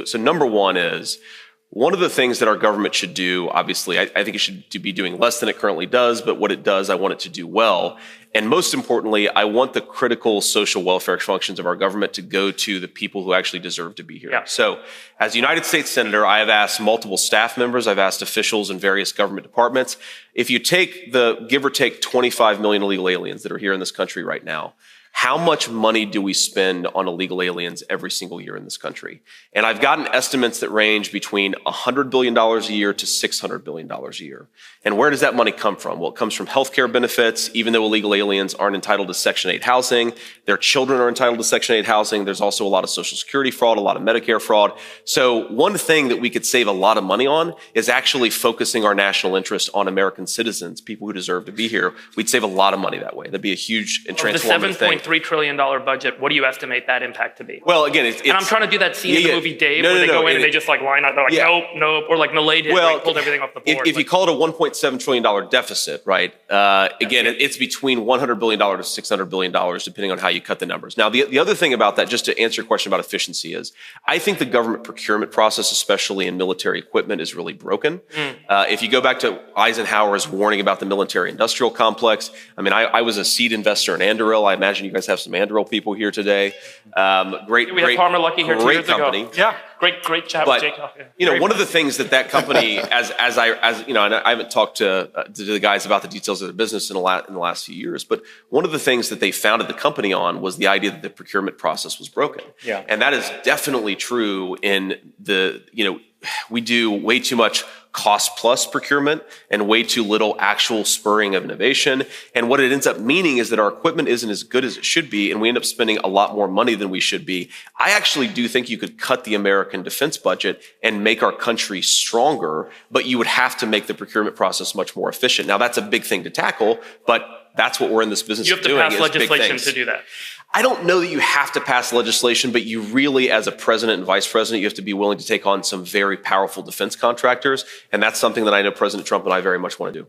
So number one is, one of the things that our government should do, obviously, I think it should be doing less than it currently does, but what it does, I want it to do well. And most importantly, I want the critical social welfare functions of our government to go to the people who actually deserve to be here. Yeah. So as a United States Senator, I have asked multiple staff members, I've asked officials in various government departments, if you take the give or take 25 million illegal aliens that are here in this country right now, how much money do we spend on illegal aliens every single year in this country? And I've gotten estimates that range between $100 billion a year to $600 billion a year. And where does that money come from? Well, it comes from healthcare benefits. Even though illegal aliens aren't entitled to Section 8 housing, their children are entitled to Section 8 housing. There's also a lot of Social Security fraud, a lot of Medicare fraud. So one thing that we could save a lot of money on is actually focusing our national interest on American citizens, people who deserve to be here. We'd save a lot of money that way. That'd be a huge and transformative thing. $7.3 trillion budget, what do you estimate that impact to be? Well, again, and I'm trying to do that scene in the movie Dave where they go in and they just like line up, they're like, nope, or like Milei did, like pulled everything off the board. If you call it a $1.7 trillion deficit, right, again, it's between $100 billion to $600 billion, depending on how you cut the numbers. Now, the other thing about that, just to answer your question about efficiency, is I think the government procurement process, especially in military equipment, is really broken. If you go back to Eisenhower's warning about the military-industrial complex, I mean, I was a seed investor in Anduril. I imagine you guys have some Anduril people here today. We had Palmer Luckey here 2 years company. ago. Yeah, great chat with Jake. You know, one of the things that company, as you know, and I haven't talked to the guys about the details of their business in the last few years, but one of the things that they founded the company on was the idea that the procurement process was broken. Yeah. And that is definitely true in the, you know, we do way too much cost plus procurement and way too little actual spurring of innovation. And what it ends up meaning is that our equipment isn't as good as it should be, and we end up spending a lot more money than we should be. I actually do think you could cut the American defense budget and make our country stronger, but you would have to make the procurement process much more efficient. Now, that's a big thing to tackle, but that's what we're in this business of doing. You have to pass legislation to do that. I don't know that you have to pass legislation, but you really, as a president and vice president, you have to be willing to take on some very powerful defense contractors. And that's something that I know President Trump and I very much want to do.